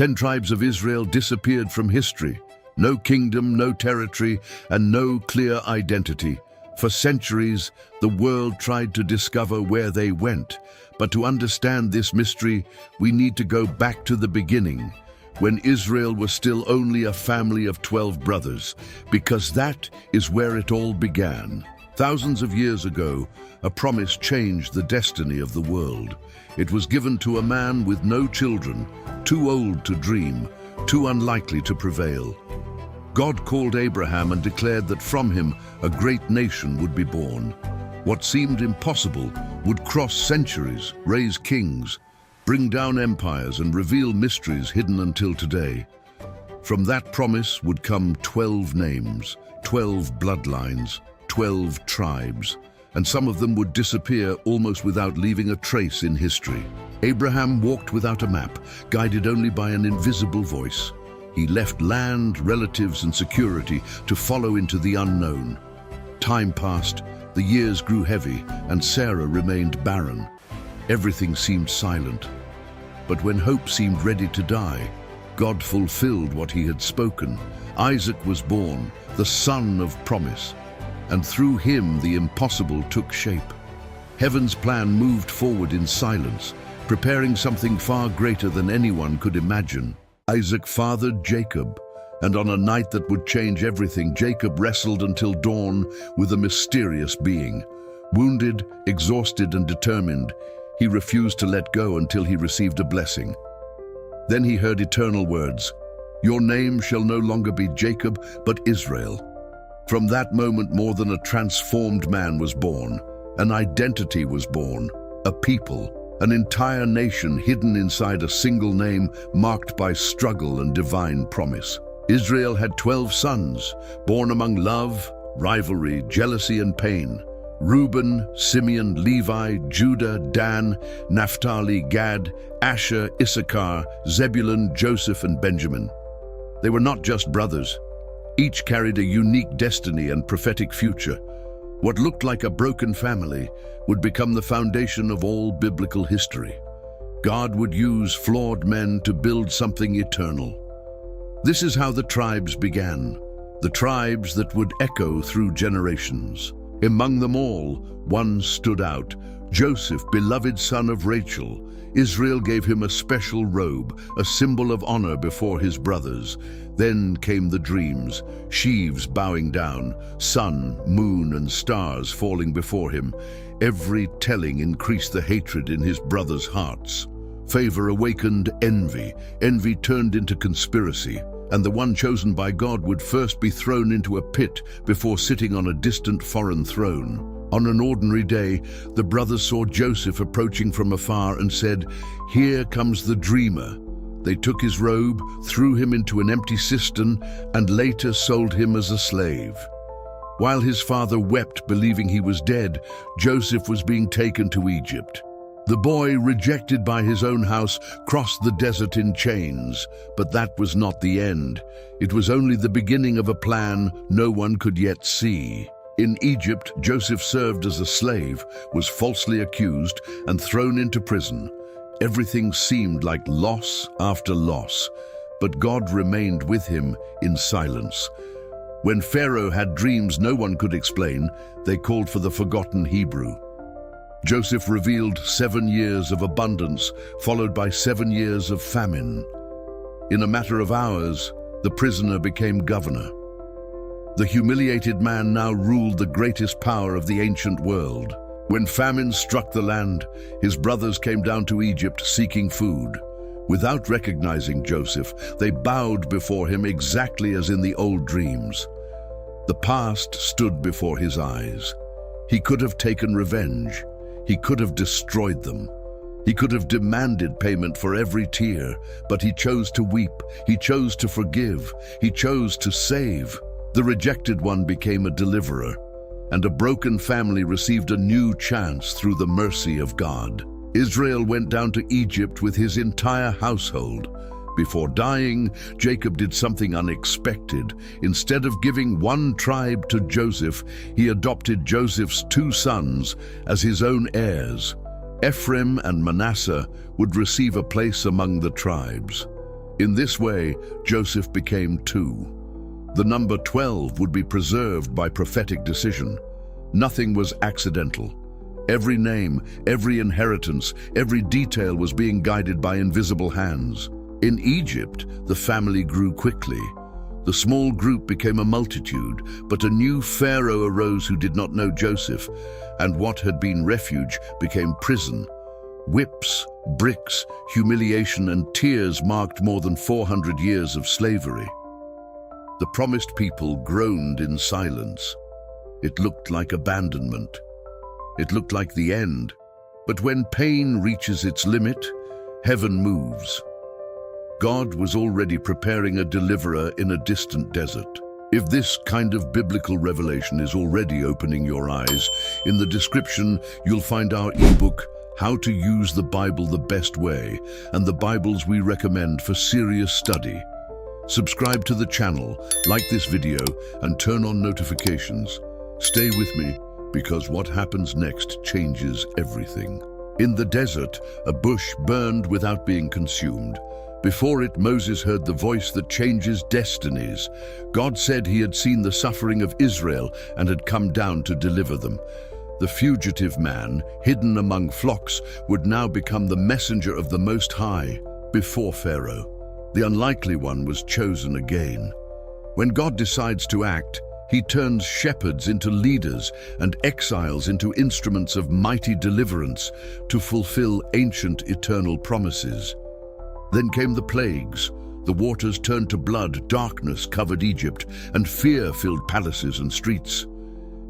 10 tribes of Israel disappeared from history. No kingdom, no territory, and no clear identity. For centuries, the world tried to discover where they went. But to understand this mystery, we need to go back to the beginning, when Israel was still only a family of 12 brothers, because that is where it all began. Thousands of years ago, a promise changed the destiny of the world. It was given to a man with no children, too old to dream, too unlikely to prevail. God called Abraham and declared that from him a great nation would be born. What seemed impossible would cross centuries, raise kings, bring down empires, and reveal mysteries hidden until today. From that promise would come 12 names, 12 bloodlines, 12 tribes, and some of them would disappear almost without leaving a trace in history. Abraham walked without a map, guided only by an invisible voice. He left land, relatives, and security to follow into the unknown. Time passed, the years grew heavy, and Sarah remained barren. Everything seemed silent. But when hope seemed ready to die, God fulfilled what he had spoken. Isaac was born, the son of promise, and through him the impossible took shape. Heaven's plan moved forward in silence, preparing something far greater than anyone could imagine. Isaac fathered Jacob, and on a night that would change everything, Jacob wrestled until dawn with a mysterious being. Wounded, exhausted, and determined, he refused to let go until he received a blessing. Then he heard eternal words, "Your name shall no longer be Jacob, but Israel." From that moment, more than a transformed man was born. An identity was born, a people, an entire nation hidden inside a single name marked by struggle and divine promise. Israel had 12 sons, born among love, rivalry, jealousy, and pain. Reuben, Simeon, Levi, Judah, Dan, Naphtali, Gad, Asher, Issachar, Zebulun, Joseph, and Benjamin. They were not just brothers. Each carried a unique destiny and prophetic future. What looked like a broken family would become the foundation of all biblical history. God would use flawed men to build something eternal. This is how the tribes began, the tribes that would echo through generations. Among them all, one stood out, Joseph, beloved son of Rachel. Israel gave him a special robe, a symbol of honor before his brothers. Then came the dreams, sheaves bowing down, sun, moon, and stars falling before him. Every telling increased the hatred in his brothers' hearts. Favor awakened envy. Envy turned into conspiracy, and the one chosen by God would first be thrown into a pit before sitting on a distant foreign throne. On an ordinary day, the brothers saw Joseph approaching from afar and said, "Here comes the dreamer." They took his robe, threw him into an empty cistern, and later sold him as a slave. While his father wept, believing he was dead, Joseph was being taken to Egypt. The boy, rejected by his own house, crossed the desert in chains. But that was not the end. It was only the beginning of a plan no one could yet see. In Egypt, Joseph served as a slave, was falsely accused, and thrown into prison. Everything seemed like loss after loss, but God remained with him in silence. When Pharaoh had dreams no one could explain, they called for the forgotten Hebrew. Joseph revealed 7 years of abundance, followed by 7 years of famine. In a matter of hours, the prisoner became governor. The humiliated man now ruled the greatest power of the ancient world. When famine struck the land, his brothers came down to Egypt seeking food. Without recognizing Joseph, they bowed before him exactly as in the old dreams. The past stood before his eyes. He could have taken revenge. He could have destroyed them. He could have demanded payment for every tear, but he chose to weep. He chose to forgive. He chose to save. The rejected one became a deliverer, and a broken family received a new chance through the mercy of God. Israel went down to Egypt with his entire household. Before dying, Jacob did something unexpected. Instead of giving one tribe to Joseph, he adopted Joseph's 2 sons as his own heirs. Ephraim and Manasseh would receive a place among the tribes. In this way, Joseph became two. The number 12 would be preserved by prophetic decision. Nothing was accidental. Every name, every inheritance, every detail was being guided by invisible hands. In Egypt, the family grew quickly. The small group became a multitude, but a new Pharaoh arose who did not know Joseph, and what had been refuge became prison. Whips, bricks, humiliation, and tears marked more than 400 years of slavery. The promised people groaned in silence. It looked like abandonment. It looked like the end. But when pain reaches its limit, heaven moves. God was already preparing a deliverer in a distant desert. If this kind of biblical revelation is already opening your eyes, in the description you'll find our ebook, How to Use the Bible the Best Way, and the Bibles we recommend for serious study. Subscribe to the channel, like this video, and turn on notifications. Stay with me, because what happens next changes everything. In the desert, a bush burned without being consumed. Before it, Moses heard the voice that changes destinies. God said he had seen the suffering of Israel and had come down to deliver them. The fugitive man, hidden among flocks, would now become the messenger of the Most High before Pharaoh. The unlikely one was chosen again. When God decides to act, he turns shepherds into leaders and exiles into instruments of mighty deliverance to fulfill ancient eternal promises. Then came the plagues. The waters turned to blood, darkness covered Egypt, and fear filled palaces and streets.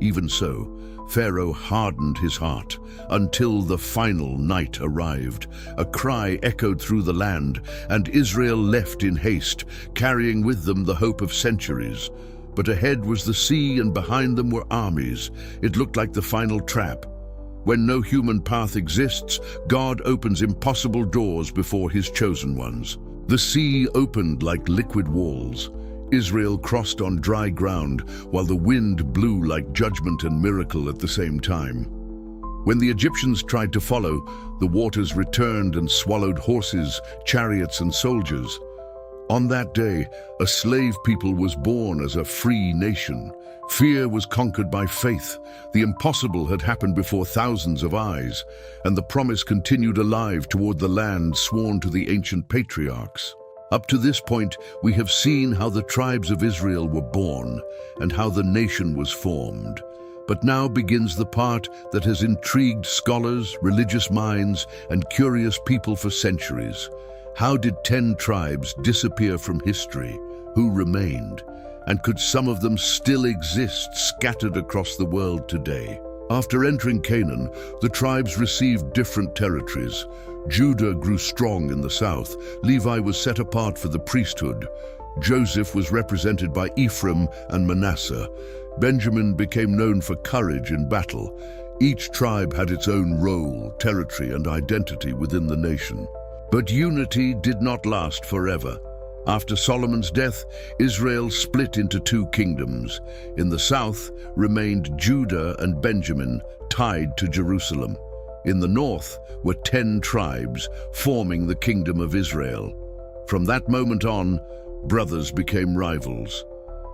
Even so, Pharaoh hardened his heart until the final night arrived. A cry echoed through the land, and Israel left in haste, carrying with them the hope of centuries. But ahead was the sea, and behind them were armies. It looked like the final trap. When no human path exists, God opens impossible doors before his chosen ones. The sea opened like liquid walls. Israel crossed on dry ground, while the wind blew like judgment and miracle at the same time. When the Egyptians tried to follow, the waters returned and swallowed horses, chariots, and soldiers. On that day, a slave people was born as a free nation. Fear was conquered by faith. The impossible had happened before thousands of eyes, and the promise continued alive toward the land sworn to the ancient patriarchs. Up to this point, we have seen how the tribes of Israel were born and how the nation was formed. But now begins the part that has intrigued scholars, religious minds, and curious people for centuries. How did 10 tribes disappear from history? Who remained? And could some of them still exist scattered across the world today? After entering Canaan, the tribes received different territories. Judah grew strong in the south. Levi was set apart for the priesthood. Joseph was represented by Ephraim and Manasseh. Benjamin became known for courage in battle. Each tribe had its own role, territory, and identity within the nation. But unity did not last forever. After Solomon's death, Israel split into 2 kingdoms. In the south remained Judah and Benjamin, tied to Jerusalem. In the north were 10 tribes, forming the kingdom of Israel. From that moment on, brothers became rivals,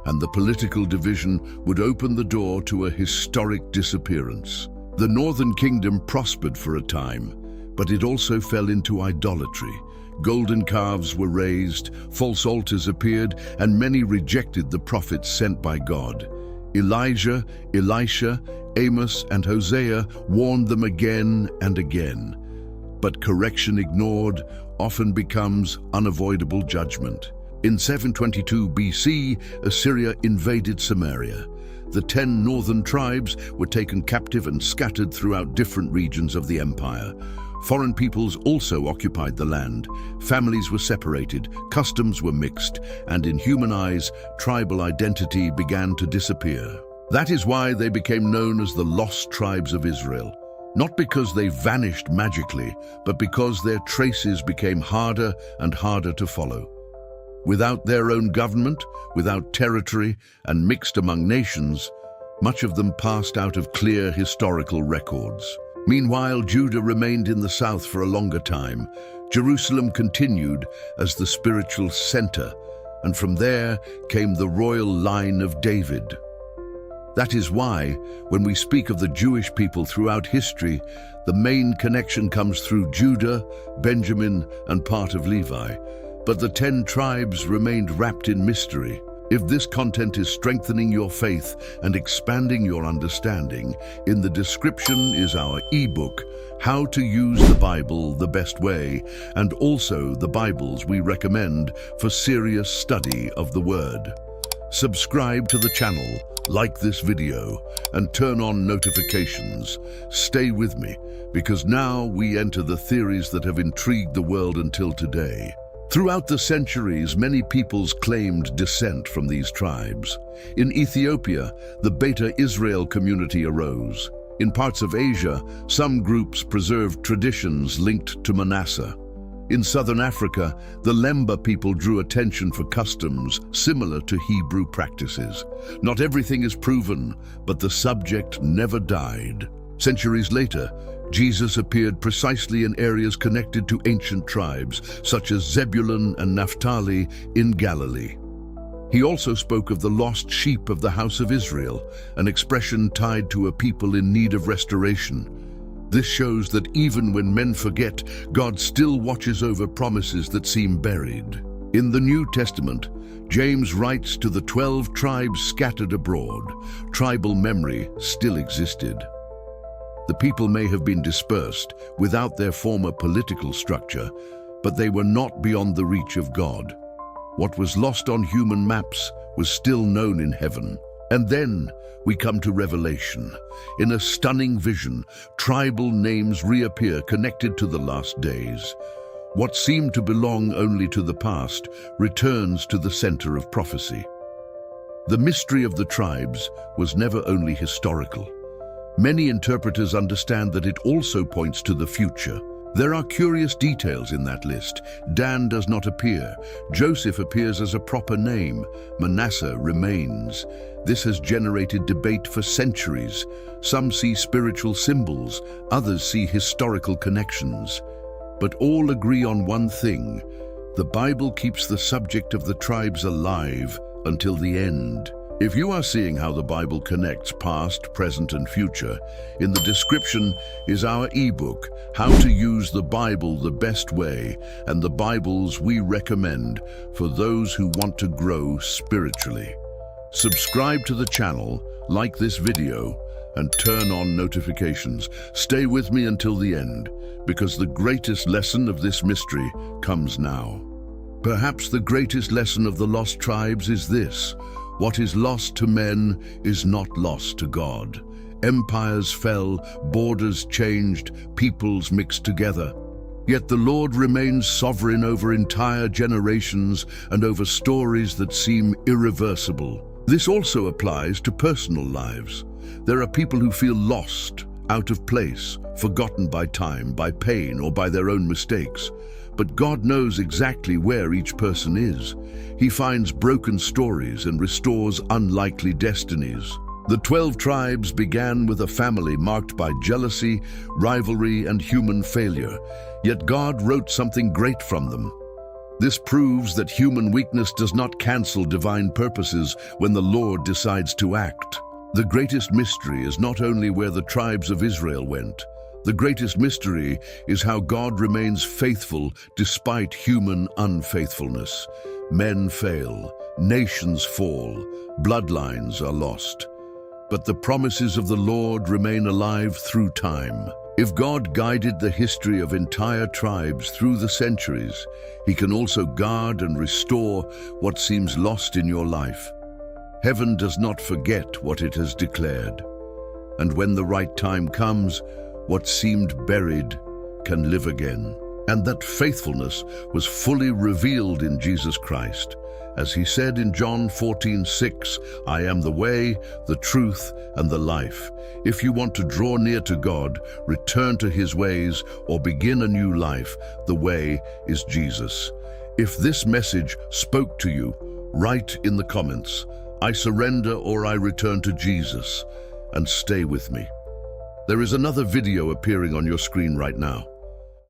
and the political division would open the door to a historic disappearance. The northern kingdom prospered for a time, but it also fell into idolatry. Golden calves were raised, false altars appeared, and many rejected the prophets sent by God. Elijah, Elisha, Amos, and Hosea warned them again and again. But correction ignored often becomes unavoidable judgment. In 722 BC, Assyria invaded Samaria. The 10 northern tribes were taken captive and scattered throughout different regions of the empire. Foreign peoples also occupied the land. Families were separated, customs were mixed, and in human eyes, tribal identity began to disappear. That is why they became known as the lost tribes of Israel. Not because they vanished magically, but because their traces became harder and harder to follow. Without their own government, without territory, and mixed among nations, much of them passed out of clear historical records. Meanwhile, Judah remained in the south for a longer time. Jerusalem continued as the spiritual center, and from there came the royal line of David. That is why, when we speak of the Jewish people throughout history, the main connection comes through Judah, Benjamin, and part of Levi. But the 10 tribes remained wrapped in mystery. If this content is strengthening your faith and expanding your understanding, in the description is our ebook, How to Use the Bible the Best Way, and also the Bibles we recommend for serious study of the Word. Subscribe to the channel, like this video, and turn on notifications. Stay with me, because now we enter the theories that have intrigued the world until today. Throughout the centuries, many peoples claimed descent from these tribes. In Ethiopia, the Beta Israel community arose. In parts of Asia, some groups preserved traditions linked to Manasseh. In southern Africa, the Lemba people drew attention for customs similar to Hebrew practices. Not everything is proven, but the subject never died. Centuries later, Jesus appeared precisely in areas connected to ancient tribes, such as Zebulun and Naphtali in Galilee. He also spoke of the lost sheep of the house of Israel, an expression tied to a people in need of restoration. This shows that even when men forget, God still watches over promises that seem buried. In the New Testament, James writes to the 12 tribes scattered abroad. Tribal memory still existed. The people may have been dispersed without their former political structure, but they were not beyond the reach of God. What was lost on human maps was still known in heaven. And then we come to Revelation. In a stunning vision, tribal names reappear connected to the last days. What seemed to belong only to the past returns to the center of prophecy. The mystery of the tribes was never only historical. Many interpreters understand that it also points to the future. There are curious details in that list. Dan does not appear. Joseph appears as a proper name. Manasseh remains. This has generated debate for centuries. Some see spiritual symbols, others see historical connections. But all agree on one thing: the Bible keeps the subject of the tribes alive until the end. If you are seeing how the Bible connects past, present, and future, in the description is our ebook, How to Use the Bible the Best Way, and the Bibles we recommend for those who want to grow spiritually. Subscribe to the channel, like this video, and turn on notifications. Stay with me until the end, because the greatest lesson of this mystery comes now. Perhaps the greatest lesson of the lost tribes is this: what is lost to men is not lost to God. Empires fell, borders changed, peoples mixed together. Yet the Lord remains sovereign over entire generations and over stories that seem irreversible. This also applies to personal lives. There are people who feel lost, out of place, forgotten by time, by pain, or by their own mistakes. But God knows exactly where each person is. He finds broken stories and restores unlikely destinies. The 12 tribes began with a family marked by jealousy, rivalry, and human failure. Yet God wrote something great from them. This proves that human weakness does not cancel divine purposes when the Lord decides to act. The greatest mystery is not only where the tribes of Israel went. The greatest mystery is how God remains faithful despite human unfaithfulness. Men fail, nations fall, bloodlines are lost. But the promises of the Lord remain alive through time. If God guided the history of entire tribes through the centuries, He can also guard and restore what seems lost in your life. Heaven does not forget what it has declared. And when the right time comes, what seemed buried can live again. And that faithfulness was fully revealed in Jesus Christ. As He said in John 14:6, I am the way, the truth, and the life. If you want to draw near to God, return to His ways, or begin a new life, the way is Jesus. If this message spoke to you, write in the comments, I surrender or I return to Jesus, and stay with me. There is another video appearing on your screen right now.